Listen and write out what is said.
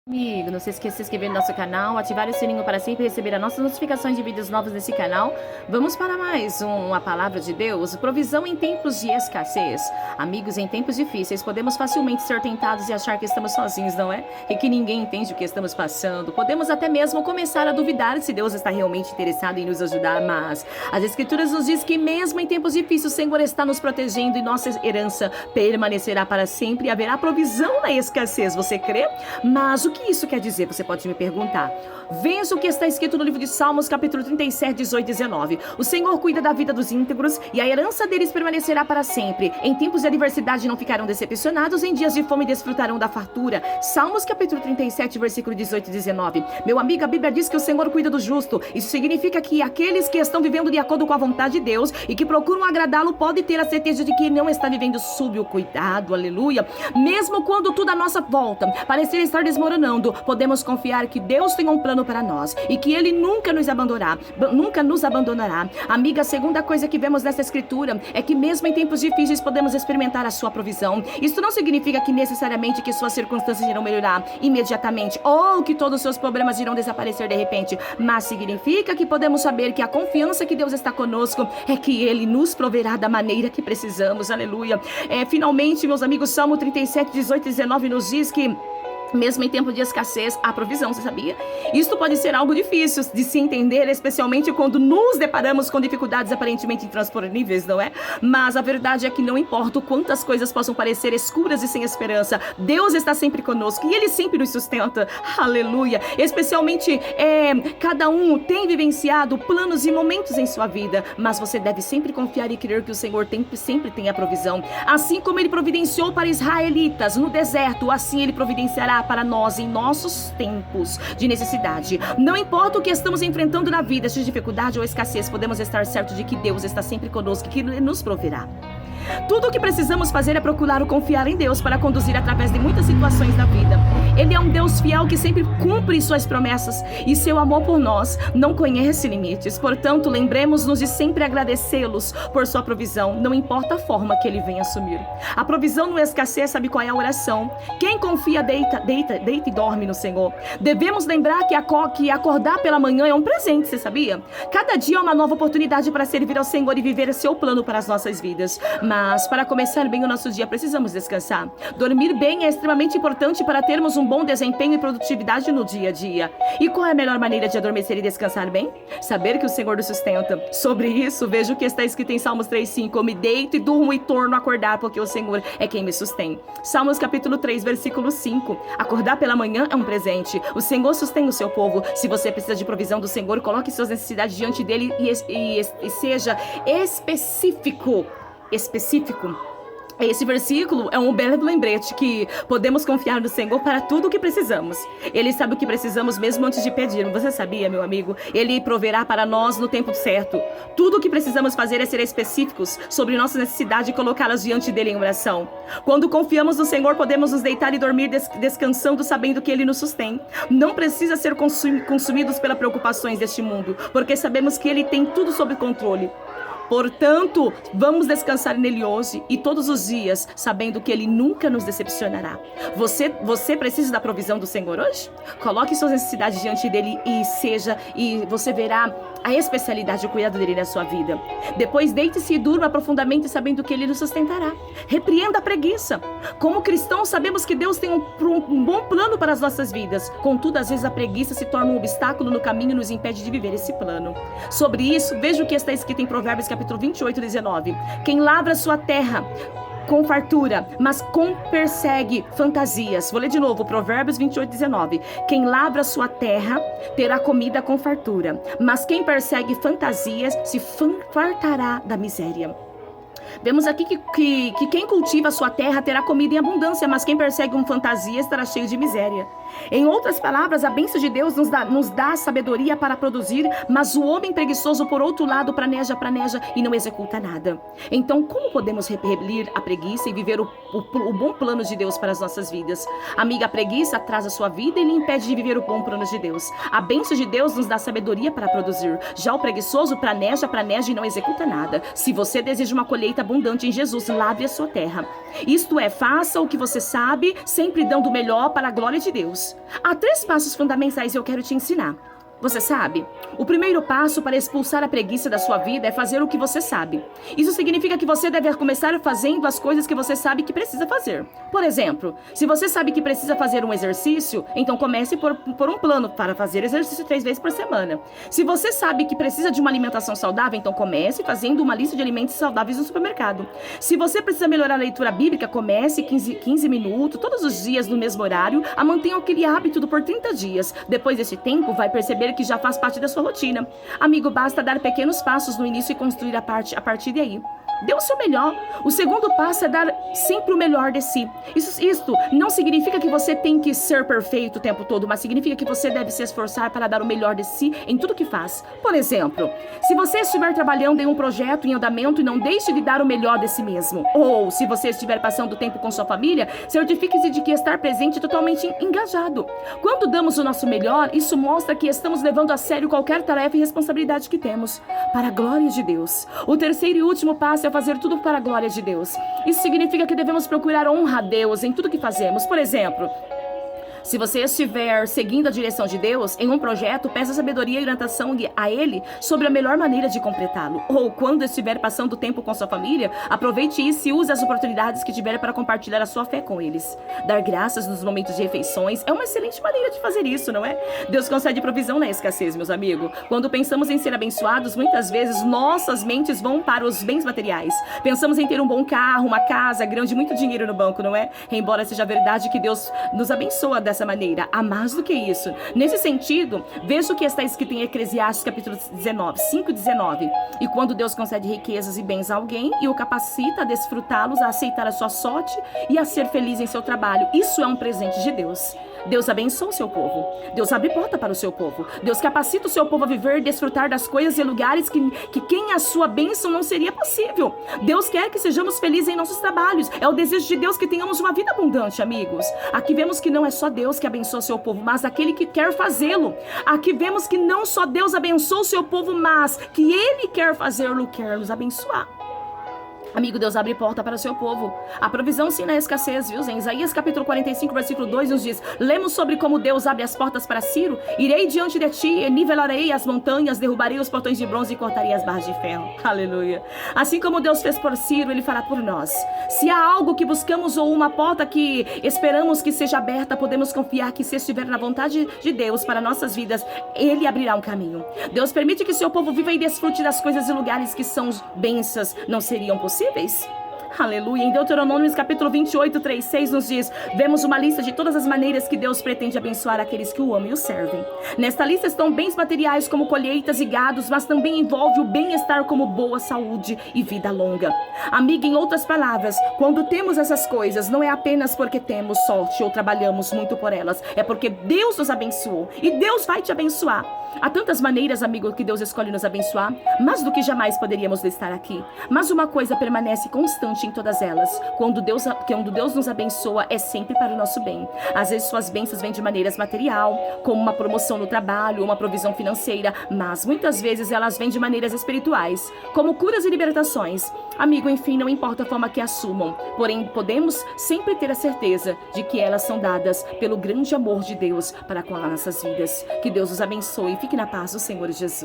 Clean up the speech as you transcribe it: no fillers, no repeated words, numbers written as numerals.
Amigo, não se esqueça de se inscrever no nosso canal, ativar o sininho para sempre receber as nossas notificações de vídeos novos nesse canal. Vamos para mais uma palavra de Deus, provisão em tempos de escassez. Amigos, em tempos difíceis, podemos facilmente ser tentados e achar que estamos sozinhos, não é? E que ninguém entende o que estamos passando. Podemos até mesmo começar a duvidar se Deus está realmente interessado em nos ajudar, mas as Escrituras nos diz que mesmo em tempos difíceis, o Senhor está nos protegendo e nossa herança permanecerá para sempre e haverá provisão na escassez. Você crê? Mas o que isso quer dizer? Você pode me perguntar. Veja o que está escrito no livro de Salmos, capítulo 37, 18 e 19. O Senhor cuida da vida dos íntegros e a herança deles permanecerá para sempre. Em tempos de adversidade não ficarão decepcionados, em dias de fome desfrutarão da fartura. Salmos, capítulo 37, versículo 18 e 19. Meu amigo, a Bíblia diz que o Senhor cuida do justo. Isso significa que aqueles que estão vivendo de acordo com a vontade de Deus e que procuram agradá-lo podem ter a certeza de que não está vivendo sob o cuidado, aleluia. Mesmo quando tudo à nossa volta parecer estar desmoronando, podemos confiar que Deus tem um plano para nós e que Ele nunca nos abandonará. Amiga, a segunda coisa que vemos nessa escritura é que mesmo em tempos difíceis podemos experimentar a sua provisão. Isso não significa que necessariamente que suas circunstâncias irão melhorar imediatamente ou que todos os seus problemas irão desaparecer de repente, mas significa que podemos saber que a confiança que Deus está conosco é que Ele nos proverá da maneira que precisamos, aleluia. Finalmente, meus amigos, Salmo 37, 18 e 19 nos diz que mesmo em tempo de escassez, há provisão, você sabia? Isso pode ser algo difícil de se entender, especialmente quando nos deparamos com dificuldades aparentemente intransponíveis, não é? Mas a verdade é que não importa o quanto as coisas possam parecer escuras e sem esperança, Deus está sempre conosco e Ele sempre nos sustenta. Aleluia! Especialmente, cada um tem vivenciado planos e momentos em sua vida, mas você deve sempre confiar e crer que o Senhor sempre tem a provisão. Assim como Ele providenciou para israelitas no deserto, assim Ele providenciará para nós em nossos tempos de necessidade. Não importa o que estamos enfrentando na vida, se dificuldade ou escassez, podemos estar certos de que Deus está sempre conosco e que Ele nos proverá. Tudo o que precisamos fazer é procurar o confiar em Deus para conduzir através de muitas situações da vida. Ele é um Deus fiel que sempre cumpre suas promessas e seu amor por nós não conhece limites. Portanto, lembremos-nos de sempre agradecê-los por sua provisão, não importa a forma que Ele venha assumir. A provisão no escassez, sabe qual é a oração? Quem confia deita e dorme no Senhor. Devemos lembrar que acordar pela manhã é um presente, você sabia? Cada dia é uma nova oportunidade para servir ao Senhor e viver seu plano para as nossas vidas. Mas para começar bem o nosso dia, precisamos descansar. Dormir bem é extremamente importante para termos um bom desempenho e produtividade no dia a dia. E qual é a melhor maneira de adormecer e descansar bem? Saber que o Senhor nos sustenta. Sobre isso, veja o que está escrito em Salmos 3:5. Eu me deito e durmo e torno a acordar, porque o Senhor é quem me sustém. Salmos capítulo 3, versículo 5. Acordar pela manhã é um presente. O Senhor sustém o seu povo. Se você precisa de provisão do Senhor, coloque suas necessidades diante dele e seja específico. Esse versículo é um belo lembrete que podemos confiar no Senhor para tudo o que precisamos. Ele sabe o que precisamos mesmo antes de pedir. Você sabia, meu amigo? Ele proverá para nós no tempo certo. Tudo o que precisamos fazer é ser específicos sobre nossa necessidade e colocá-las diante dele em oração. Quando confiamos no Senhor, podemos nos deitar e dormir descansando, sabendo que Ele nos sustém. Não precisa ser consumidos pelas preocupações deste mundo, porque sabemos que Ele tem tudo sob controle. Portanto, vamos descansar nele hoje e todos os dias, sabendo que Ele nunca nos decepcionará. Você precisa da provisão do Senhor hoje? Coloque suas necessidades diante dele e você verá a especialidade e o cuidado dele na sua vida. Depois deite-se e durma profundamente, sabendo que Ele nos sustentará. Repreenda a preguiça. Como cristãos, sabemos que Deus tem um bom plano para as nossas vidas. Contudo, às vezes a preguiça se torna um obstáculo no caminho e nos impede de viver esse plano. Sobre isso, veja o que está escrito em Provérbios capítulo 28, 19. Quem lavra sua terra com fartura, mas persegue fantasias. Vou ler de novo, Provérbios 28, 19. Quem lavra sua terra terá comida com fartura, mas quem persegue fantasias se fartará da miséria. Vemos aqui que quem cultiva a sua terra terá comida em abundância, mas quem persegue fantasia estará cheio de miséria. Em outras palavras, a bênção de Deus nos dá sabedoria para produzir, mas o homem preguiçoso, por outro lado, praneja e não executa nada. Então, como podemos repelir a preguiça e viver o bom plano de Deus para as nossas vidas? Amiga, a preguiça atrasa a sua vida e lhe impede de viver o bom plano de Deus. A bênção de Deus nos dá sabedoria para produzir. Já o preguiçoso praneja e não executa nada. Se você deseja uma colheita abundante em Jesus lavre a sua terra. Isto é, faça o que você sabe, sempre dando o melhor para a glória de Deus. Há 3 passos fundamentais que eu quero te ensinar. Você sabe? O primeiro passo para expulsar a preguiça da sua vida é fazer o que você sabe. Isso significa que você deve começar fazendo as coisas que você sabe que precisa fazer. Por exemplo, se você sabe que precisa fazer um exercício, então comece por um plano para fazer exercício 3 vezes por semana. Se você sabe que precisa de uma alimentação saudável, então comece fazendo uma lista de alimentos saudáveis no supermercado. Se você precisa melhorar a leitura bíblica, comece 15 minutos, todos os dias no mesmo horário, mantenha aquele hábito por 30 dias. Depois desse tempo, vai perceber que já faz parte da sua rotina. Amigo, basta dar pequenos passos no início e construir a partir daí. Dê o seu melhor. O segundo passo é dar sempre o melhor de si. Isto não significa que você tem que ser perfeito o tempo todo, mas significa que você deve se esforçar para dar o melhor de si em tudo que faz. Por exemplo, se você estiver trabalhando em um projeto em andamento, não deixe de dar o melhor de si mesmo. Ou, se você estiver passando tempo com sua família, certifique-se de que estar presente e totalmente engajado. Quando damos o nosso melhor, isso mostra que estamos levando a sério qualquer tarefa e responsabilidade que temos, para a glória de Deus. O terceiro e último passo é fazer tudo para a glória de Deus. Isso significa que devemos procurar honrar a Deus em tudo que fazemos. Por exemplo, se você estiver seguindo a direção de Deus em um projeto, peça sabedoria e orientação a Ele sobre a melhor maneira de completá-lo. Ou quando estiver passando tempo com sua família, aproveite isso e use as oportunidades que tiver para compartilhar a sua fé com eles. Dar graças nos momentos de refeições é uma excelente maneira de fazer isso, não é? Deus concede provisão na escassez, meus amigos. Quando pensamos em ser abençoados, muitas vezes nossas mentes vão para os bens materiais. Pensamos em ter um bom carro, uma casa grande, muito dinheiro no banco, não é? Embora seja verdade que Deus nos abençoa dessa maneira, há mais do que isso. Nesse sentido, veja o que está escrito em Eclesiastes capítulo 5:19. E quando Deus concede riquezas e bens a alguém e o capacita a desfrutá-los, a aceitar a sua sorte e a ser feliz em seu trabalho, isso é um presente de Deus. Deus abençoa o seu povo. Deus abre porta para o seu povo. Deus capacita o seu povo a viver e desfrutar das coisas e lugares que quem a sua bênção não seria possível. Deus quer que sejamos felizes em nossos trabalhos. É o desejo de Deus que tenhamos uma vida abundante, amigos. Aqui vemos que não é só Deus que abençoa o seu povo, mas aquele que quer fazê-lo. Aqui vemos que não só Deus abençoa o seu povo, mas que Ele quer fazê-lo, quer nos abençoar. Amigo, Deus abre porta para o seu povo. A provisão sim na escassez, viu? Em Isaías capítulo 45, versículo 2 nos diz: lemos sobre como Deus abre as portas para Ciro. Irei diante de ti, e nivelarei as montanhas, derrubarei os portões de bronze e cortarei as barras de ferro. Aleluia. Assim como Deus fez por Ciro, Ele fará por nós. Se há algo que buscamos ou uma porta que esperamos que seja aberta, podemos confiar que se estiver na vontade de Deus para nossas vidas, Ele abrirá um caminho. Deus permite que seu povo viva e desfrute das coisas e lugares que são bênçãos, não seriam possíveis? Aleluia. Em Deuteronômio capítulo 28, 3, 6 nos diz: vemos uma lista de todas as maneiras que Deus pretende abençoar aqueles que o amam e o servem. Nesta lista estão bens materiais como colheitas e gados, mas também envolve o bem-estar como boa saúde e vida longa. Amiga, em outras palavras, quando temos essas coisas, não é apenas porque temos sorte ou trabalhamos muito por elas, é porque Deus nos abençoou e Deus vai te abençoar. Há tantas maneiras, amigo, que Deus escolhe nos abençoar, mais do que jamais poderíamos listar aqui. Mas uma coisa permanece constante em todas elas: quando Deus nos abençoa, é sempre para o nosso bem. Às vezes suas bênçãos vêm de maneiras material, como uma promoção no trabalho, uma provisão financeira, mas muitas vezes elas vêm de maneiras espirituais, como curas e libertações. Amigo, enfim, não importa a forma que assumam, porém podemos sempre ter a certeza de que elas são dadas pelo grande amor de Deus para com as nossas vidas. Que Deus os abençoe e fique na paz do Senhor Jesus.